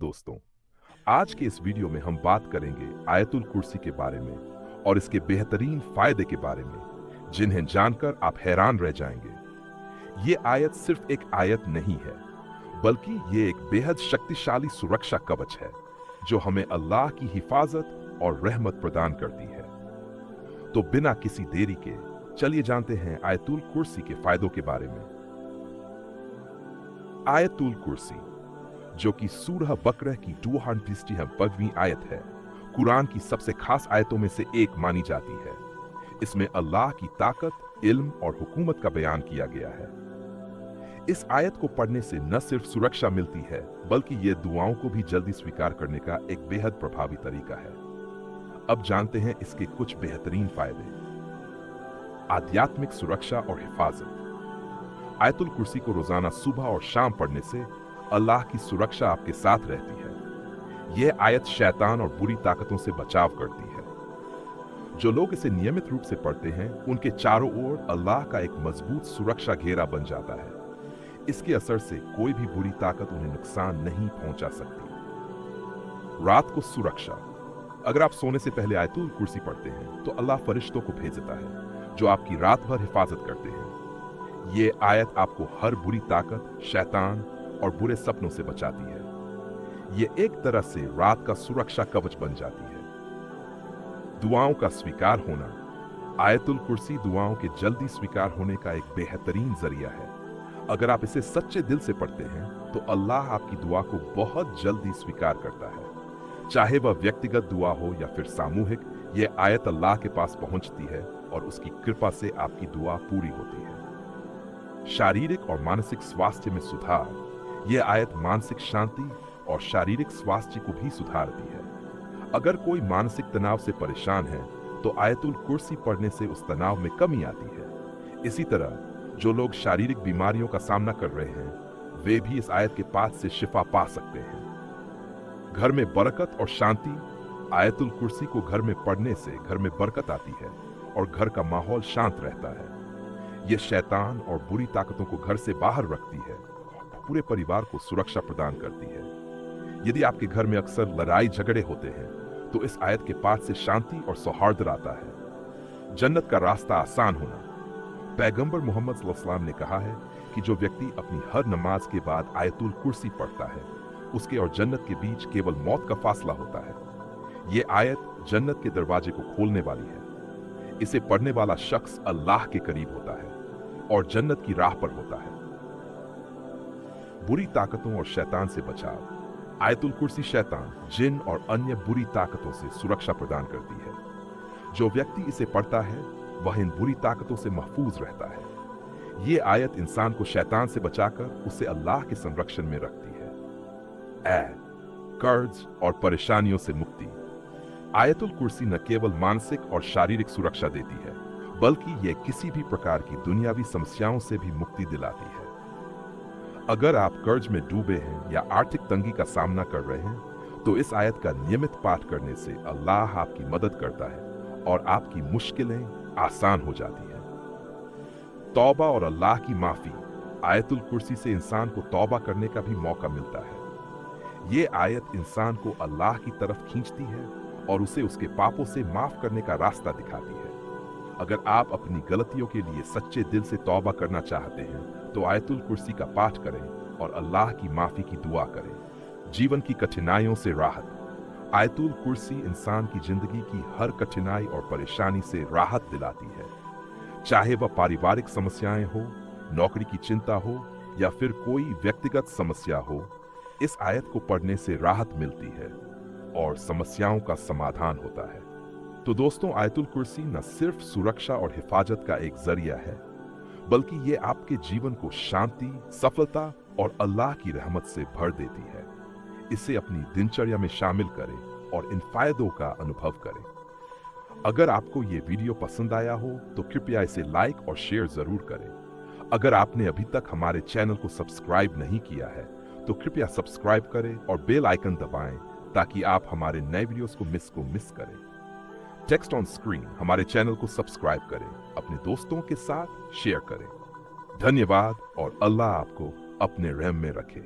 दोस्तों, आज के इस वीडियो में हम बात करेंगे आयतुल कुर्सी के बारे में और इसके बेहतरीन फायदे के बारे में, जिन्हें जानकर आप हैरान रह जाएंगे। ये आयत सिर्फ एक आयत नहीं है, बल्कि ये एक बेहद शक्तिशाली सुरक्षा कवच है, जो हमें अल्लाह की हिफाजत और रहमत प्रदान करती है। तो बिना किसी देरी के चलिए जानते हैं आयतुल कुर्सी के फायदों के बारे में। आयतुल कुर्सी, जो कि सूरह बकरह की 250वीं आयत है, कुरान की सबसे खास आयतों में से एक मानी जाती है। इसमें अल्लाह की ताकत, इल्म और हुकूमत का बयान किया गया है। इस आयत को पढ़ने से न सिर्फ सुरक्षा मिलती है, बल्कि ये दुआओं को भी जल्दी स्वीकार करने का एक बेहद प्रभावी तरीका है। अब जानते हैं इसके कुछ बेहतरीन फायदे। आध्यात्मिक सुरक्षा और हिफाजत। आयतुल कुर्सी को रोजाना सुबह और शाम पढ़ने से अल्लाह की सुरक्षा आपके साथ रहती है। यह आयत शैतान और बुरी ताकतों से बचाव करती है। जो लोग इसे नियमित रूप से पढ़ते हैं, उनके चारों ओर अल्लाह का एक मजबूत सुरक्षा घेरा बन जाता है। इसके असर से कोई भी बुरी ताकत उन्हें नुकसान नहीं पहुंचा सकती। रात को सुरक्षा। अगर आप सोने से पहले आयतुल कुर्सी पढ़ते हैं, तो अल्लाह फरिश्तों को भेजता है, जो आपकी रात भर हिफाजत करते हैं। ये आयत आपको हर बुरी ताकत, शैतान और बुरे सपनों से बचाती है। ये एक तरह से रात का सुरक्षा कवच बन जाती है। दुआओं का स्वीकार होना। आयतुल कुर्सी दुआओं के जल्दी स्वीकार होने का एक बेहतरीन जरिया है। अगर आप इसे सच्चे दिल से पढ़ते हैं, तो अल्लाह आपकी दुआ को बहुत जल्दी स्वीकार करता है। चाहे वह व्यक्तिगत दुआ हो या फिर सामूहिक, यह आयत अल्लाह के पास पहुंचती है और उसकी कृपा से आपकी दुआ पूरी होती है। शारीरिक और मानसिक स्वास्थ्य में सुधार। यह आयत मानसिक शांति और शारीरिक स्वास्थ्य को भी सुधारती है। अगर कोई मानसिक तनाव से परेशान है, तो आयतुल कुर्सी पढ़ने से उस तनाव में कमी आती है। इसी तरह जो लोग शारीरिक बीमारियों का सामना कर रहे हैं, वे भी इस आयत के पाठ से शिफा पा सकते हैं। घर में बरकत और शांति। आयतुल कुर्सी को घर में पढ़ने से घर में बरकत आती है और घर का माहौल शांत रहता है। यह शैतान और बुरी ताकतों को घर से बाहर रखती है, पूरे परिवार को सुरक्षा प्रदान करती है। यदि आपके घर में अक्सर लड़ाई झगड़े होते हैं, तो इस आयत के पाठ से शांति और सौहार्द आता है। जन्नत का रास्ता आसान होना। पैगंबर मोहम्मद सल्लल्लाहु अलैहि वसल्लम ने कहा है कि जो व्यक्ति अपनी हर नमाज के बाद आयतुल कुर्सी पढ़ता है, उसके और जन्नत के बीच केवल मौत का फासला होता है। ये आयत जन्नत के दरवाजे को खोलने वाली है। इसे पढ़ने वाला शख्स अल्लाह के करीब होता है और जन्नत की राह पर होता है। बुरी ताकतों और शैतान से बचाव। आयतुल कुर्सी शैतान, जिन और अन्य बुरी ताकतों से सुरक्षा प्रदान करती है। जो व्यक्ति इसे पढ़ता है, वह इन बुरी ताकतों से महफूज रहता है। ये आयत इंसान को शैतान से बचाकर उसे अल्लाह के संरक्षण में रखती है। कर्ज और परेशानियों से मुक्ति। आयतुल कुर्सी न केवल मानसिक और शारीरिक सुरक्षा देती है, बल्कि यह किसी भी प्रकार की दुनियावी समस्याओं से भी मुक्ति दिलाती है। अगर आप कर्ज में डूबे हैं या आर्थिक तंगी का सामना कर रहे हैं, तो इस आयत का नियमित पाठ करने से अल्लाह आपकी मदद करता है और आपकी मुश्किलें आसान हो जाती हैं। तौबा और अल्लाह की माफी। आयतुल कुर्सी से इंसान को तौबा करने का भी मौका मिलता है। ये आयत इंसान को अल्लाह की तरफ खींचती है और उसे उसके पापों से माफ करने का रास्ता दिखाती है। अगर आप अपनी गलतियों के लिए सच्चे दिल से तौबा करना चाहते हैं, तो आयतुल कुर्सी का पाठ करें और अल्लाह की माफी की दुआ करें। जीवन की कठिनाइयों से राहत। आयतुल कुर्सी इंसान की जिंदगी की हर कठिनाई और परेशानी से राहत दिलाती है। चाहे वह पारिवारिक समस्याएं हो, नौकरी की चिंता हो या फिर कोई व्यक्तिगत समस्या हो, इस आयत को पढ़ने से राहत मिलती है और समस्याओं का समाधान होता है। तो दोस्तों, आयतुल कुर्सी न सिर्फ सुरक्षा और हिफाजत का एक जरिया है, बल्कि ये आपके जीवन को शांति, सफलता और अल्लाह की रहमत से भर देती है। इसे अपनी दिनचर्या में शामिल करें और इन फायदों का अनुभव करें। अगर आपको ये वीडियो पसंद आया हो, तो कृपया इसे लाइक और शेयर जरूर करें। अगर आपने अभी तक हमारे चैनल को सब्सक्राइब नहीं किया है, तो कृपया सब्सक्राइब करें और बेल आइकन दबाएं, ताकि आप हमारे नए वीडियोस को मिस करें। टेक्स्ट ऑन स्क्रीन हमारे चैनल को सब्सक्राइब करें, अपने दोस्तों के साथ शेयर करें। धन्यवाद और अल्लाह आपको अपने रहम में रखे।